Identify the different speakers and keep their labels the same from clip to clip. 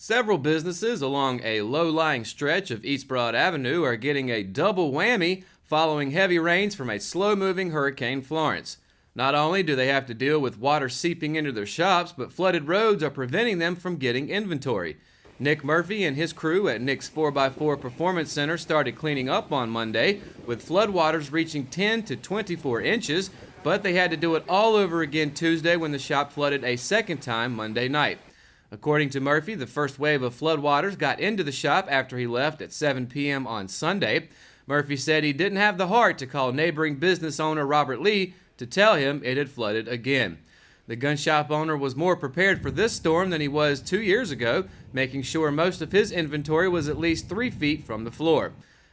Speaker 1: Several businesses along a low-lying stretch of East Broad Avenue are getting a double whammy following heavy rains from a slow-moving Hurricane Florence. Not only do they have to deal with water seeping into their shops, but flooded roads are preventing them from getting inventory. Nick Murphy and his crew at Nick's 4x4 Performance Center started cleaning up on Monday, with floodwaters reaching 10 to 24 inches, but they had to do it all over again Tuesday when the shop flooded a second time Monday night. According to Murphy, the first wave of floodwaters got into the shop after he left at 7 p.m. on Sunday. Murphy said he didn't have the heart to call neighboring business owner Robert Lee to tell him it had flooded again. The gun shop owner was more prepared for this storm than he was 2 years ago, making sure most of his inventory was at least 3 feet from the floor.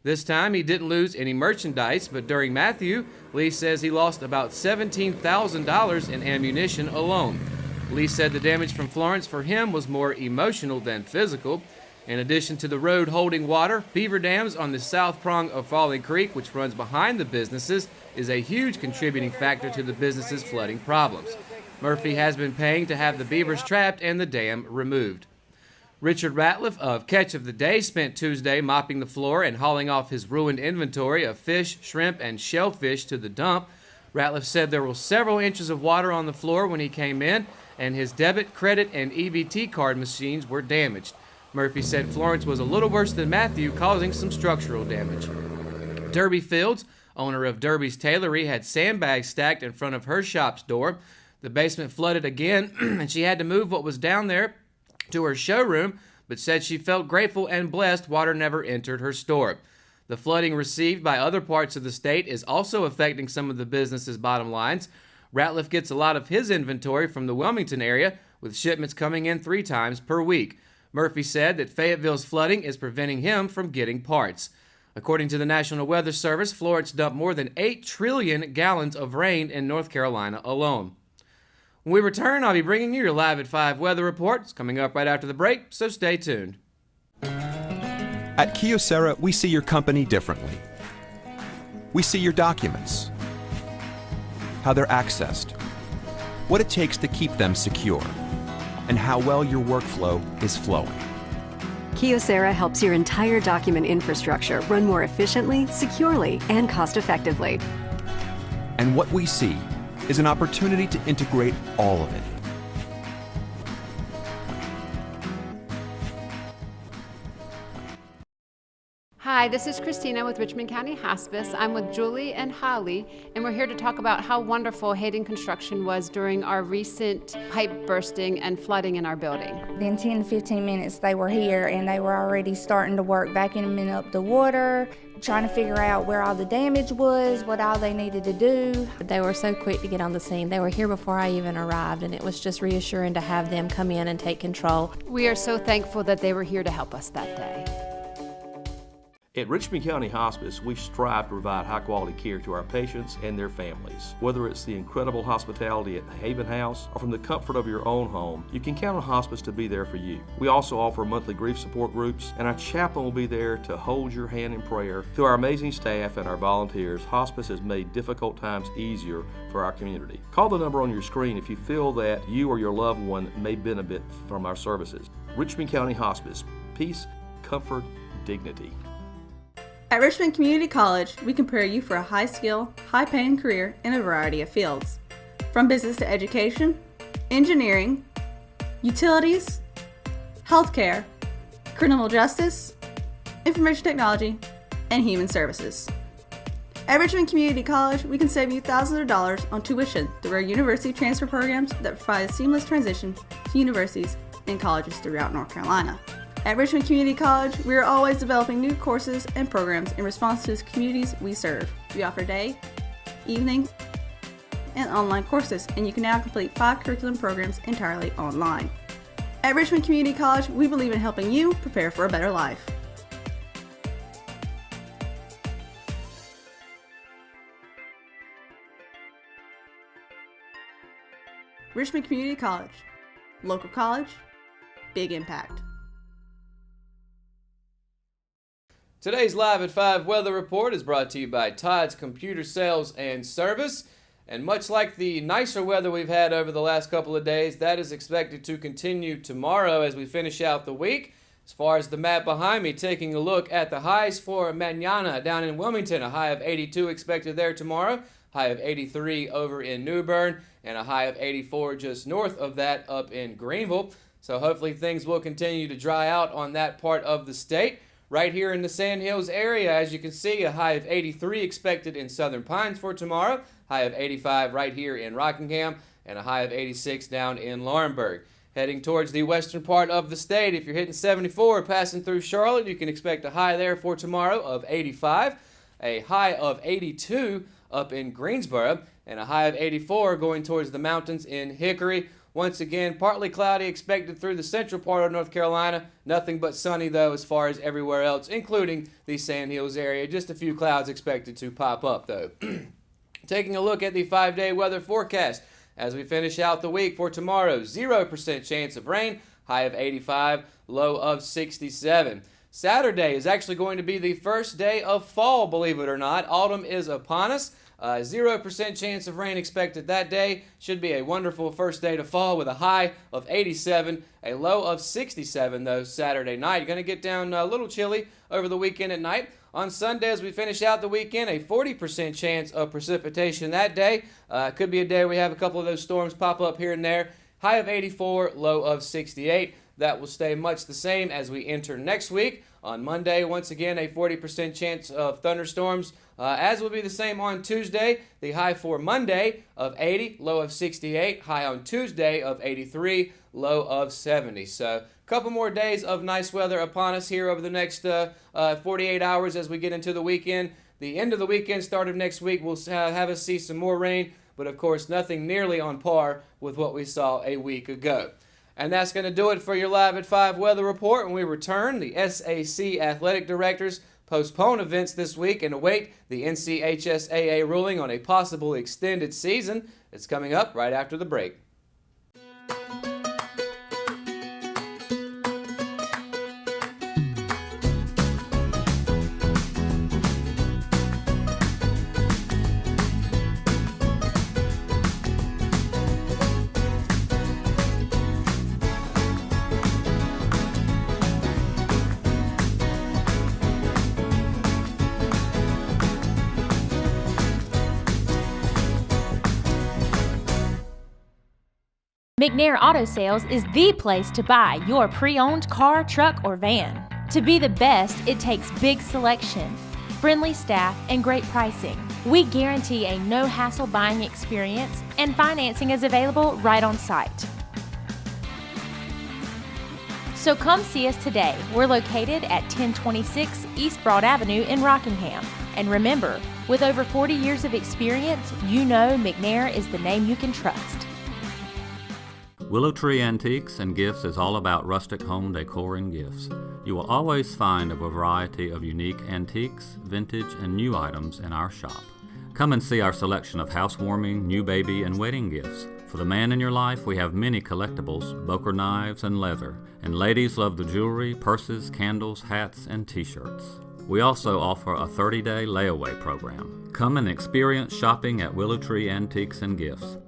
Speaker 1: This time he didn't lose any merchandise, but during Matthew, Lee says he lost about $17,000 in ammunition alone. Lee said the damage from Florence for him was more emotional than physical. In addition to the road holding water, beaver dams on the south prong of Falling Creek, which runs behind the businesses, is a huge contributing factor to the businesses' flooding problems. Murphy has been paying to have the beavers trapped and the dam removed. Richard Ratliff of Catch of the Day spent Tuesday mopping the floor and hauling off his ruined inventory of fish, shrimp, and shellfish to the dump. Ratliff said there were several inches of water on the floor when he came in, and his debit, credit, and EBT card machines were damaged. Murphy said Florence was a little worse than Matthew, causing some structural damage. Derby Fields, owner of Derby's Tailory, had sandbags stacked in front of her shop's door. The basement flooded again, and she had to move what was down there to her showroom, but said she felt grateful and blessed water never entered her store. The flooding received by other parts of the state is also affecting some of the businesses' bottom lines. Ratliff gets a lot of his inventory from the Wilmington area, with shipments coming in 3 times per week. Murphy said that Fayetteville's flooding is preventing him from getting parts. According to the National Weather Service, Florence dumped more than 8 trillion gallons of rain in North Carolina alone. When we return, I'll be bringing you your Live at 5 weather report. It's coming up right after the break, so stay tuned.
Speaker 2: At Kyocera, we see your company differently. We see your documents, how they're accessed, what it takes to keep them secure, and how well your workflow is flowing.
Speaker 3: Kyocera helps your entire document infrastructure run more efficiently, securely, and cost-effectively.
Speaker 2: And what we see is an opportunity to integrate all of it.
Speaker 4: Hi, this is Christina with Richmond County Hospice. I'm with Julie and Holly, and we're here to talk about how wonderful Hayden Construction was during our recent pipe bursting and flooding in our building.
Speaker 5: In 10 to 15 minutes they were here and they were already starting to work vacuuming up the water, trying to figure out where all the damage was, what all they needed to do.
Speaker 6: They were so quick to get on the scene. They were here before I even arrived, and it was just reassuring to have them come in and take control.
Speaker 4: We are so thankful that they were here to help us that day.
Speaker 7: At Richmond County Hospice, we strive to provide high-quality care to our patients and their families. Whether it's the incredible hospitality at the Haven House or from the comfort of your own home, you can count on hospice to be there for you. We also offer monthly grief support groups, and our chaplain will be there to hold your hand in prayer. Through our amazing staff and our volunteers, hospice has made difficult times easier for our community. Call the number on your screen if you feel that you or your loved one may benefit from our services. Richmond County Hospice. Peace, comfort, dignity.
Speaker 8: At Richmond Community College, we can prepare you for a high-skill, high-paying career in a variety of fields. From business to education, engineering, utilities, healthcare, criminal justice, information technology, and human services. At Richmond Community College, we can save you thousands of dollars on tuition through our university transfer programs that provide a seamless transition to universities and colleges throughout North Carolina. At Richmond Community College, we are always developing new courses and programs in response to the communities we serve. We offer day, evening, and online courses, and you can now complete 5 curriculum programs entirely online. At Richmond Community College, we believe in helping you prepare for a better life. Richmond Community College. Local college, big impact.
Speaker 1: Today's Live at 5 weather report is brought to you by Todd's Computer Sales and Service. And much like the nicer weather we've had over the last couple of days, that is expected to continue tomorrow as we finish out the week. As far as the map behind me, taking a look at the highs for Manana down in Wilmington, a high of 82 expected there tomorrow, high of 83 over in New Bern, and a high of 84 just north of that up in Greenville. So hopefully things will continue to dry out on that part of the state. Right here in the Sand Hills area, as you can see, a high of 83 expected in Southern Pines for tomorrow, high of 85 right here in Rockingham, and a high of 86 down in Laurinburg. Heading towards the western part of the state, if you're hitting 74 passing through Charlotte, you can expect a high there for tomorrow of 85, a high of 82 up in Greensboro, and a high of 84 going towards the mountains in Hickory. Once again, partly cloudy expected through the central part of North Carolina. Nothing but sunny, though, as far as everywhere else, including the Sand Hills area. Just a few clouds expected to pop up, though. Taking a look at the 5-day weather forecast as we finish out the week for tomorrow. 0% chance of rain, high of 85, low of 67. Saturday is actually going to be the first day of fall, believe it or not. Autumn is upon us. 0% chance of rain expected that day. Should be a wonderful first day to fall with a high of 87, a low of 67, though, Saturday night. Going to get down a little chilly over the weekend at night. On Sunday, as we finish out the weekend, a 40% chance of precipitation that day. Could be a day where we have a couple of those storms pop up here and there. High of 84, low of 68. That will stay much the same as we enter next week. On Monday, once again, a 40% chance of thunderstorms, as will be the same on Tuesday. The high for Monday of 80, low of 68. High on Tuesday of 83, low of 70. So a couple more days of nice weather upon us here over the next 48 hours as we get into the weekend. The end of the weekend, start of next week, will have us see some more rain, but of course nothing nearly on par with what we saw a week ago. And that's going to do it for your Live at 5 weather report. When we return, the SAC athletic directors postpone events this week and await the NCHSAA ruling on a possible extended season. It's coming up right after the break.
Speaker 9: McNair Auto Sales is the place to buy your pre-owned car, truck, or van. To be the best, it takes big selection, friendly staff, and great pricing. We guarantee a no-hassle buying experience, and financing is available right on site. So come see us today. We're located at 1026 East Broad Avenue in Rockingham. And remember, with over 40 years of experience, you know McNair is the name you can trust.
Speaker 10: Willow Tree Antiques and Gifts is all about rustic home decor and gifts. You will always find a variety of unique antiques, vintage, and new items in our shop. Come and see our selection of housewarming, new baby, and wedding gifts. For the man in your life, we have many collectibles, Boker knives, and leather. And ladies love the jewelry, purses, candles, hats, and t-shirts. We also offer a 30-day layaway program. Come and experience shopping at Willow Tree Antiques and Gifts.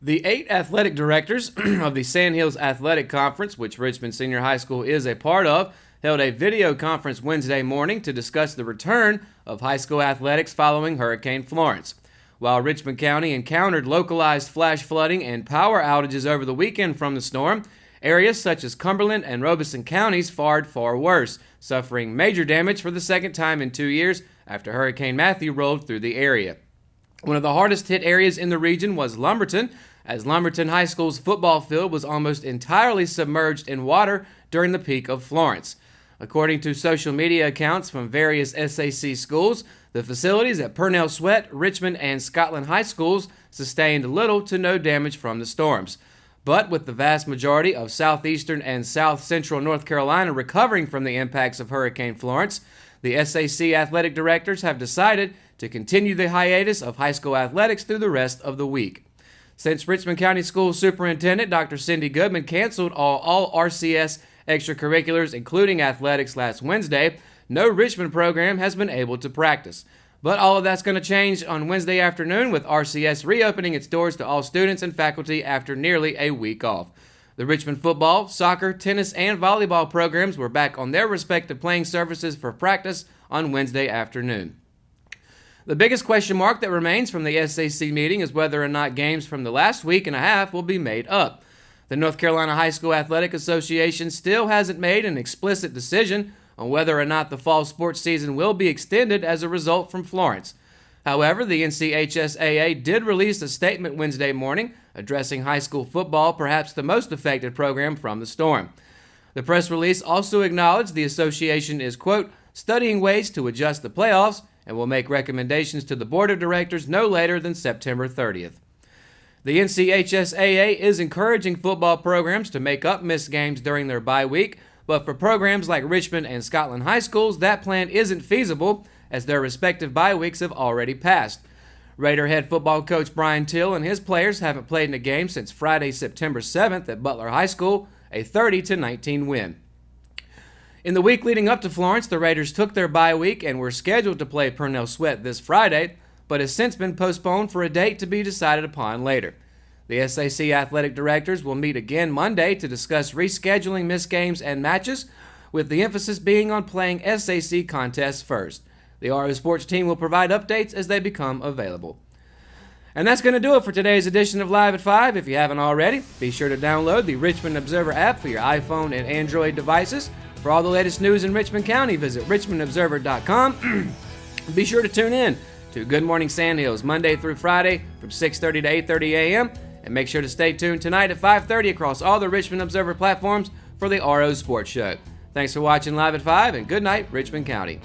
Speaker 1: The 8 athletic directors of the Sand Hills Athletic Conference, which Richmond Senior High School is a part of, held a video conference Wednesday morning to discuss the return of high school athletics following Hurricane Florence. While Richmond County encountered localized flash flooding and power outages over the weekend from the storm, areas such as Cumberland and Robeson counties fared far worse, suffering major damage for the second time in 2 years after Hurricane Matthew rolled through the area. One of the hardest hit areas in the region was Lumberton, as Lumberton High School's football field was almost entirely submerged in water during the peak of Florence. According to social media accounts from various SAC schools, the facilities at Purnell Sweat, Richmond, and Scotland High Schools sustained little to no damage from the storms. But with the vast majority of southeastern and south central North Carolina recovering from the impacts of Hurricane Florence, the SAC athletic directors have decided to continue the hiatus of high school athletics through the rest of the week. Since Richmond County School Superintendent Dr. Cindy Goodman canceled all RCS extracurriculars, including athletics, last Wednesday, no Richmond program has been able to practice. But all of that's going to change on Wednesday afternoon with RCS reopening its doors to all students and faculty after nearly a week off. The Richmond football, soccer, tennis, and volleyball programs were back on their respective playing surfaces for practice on Wednesday afternoon. The biggest question mark that remains from the SAC meeting is whether or not games from the last week and a half will be made up. The North Carolina High School Athletic Association still hasn't made an explicit decision on whether or not the fall sports season will be extended as a result from Florence. However, the NCHSAA did release a statement Wednesday morning addressing high school football, perhaps the most affected program from the storm. The press release also acknowledged the association is, quote, studying ways to adjust the playoffs and will make recommendations to the board of directors no later than September 30th. The NCHSAA is encouraging football programs to make up missed games during their bye week, but for programs like Richmond and Scotland High Schools, that plan isn't feasible as their respective bye weeks have already passed. Raider head football coach Brian Till and his players haven't played in a game since Friday, September 7th at Butler High School, a 30-19 win. In the week leading up to Florence, the Raiders took their bye week and were scheduled to play Purnell Sweat this Friday, but has since been postponed for a date to be decided upon later. The SAC athletic directors will meet again Monday to discuss rescheduling missed games and matches, with the emphasis being on playing SAC contests first. The RO Sports team will provide updates as they become available. And that's going to do it for today's edition of Live at 5. If you haven't already, be sure to download the Richmond Observer app for your iPhone and Android devices. For all the latest news in Richmond County, visit richmondobserver.com. Be sure to tune in to Good Morning Sandhills Monday through Friday from 6:30 to 8:30 a.m. And make sure to stay tuned tonight at 5:30 across all the Richmond Observer platforms for the RO Sports Show. Thanks for watching Live at 5, and good night, Richmond County.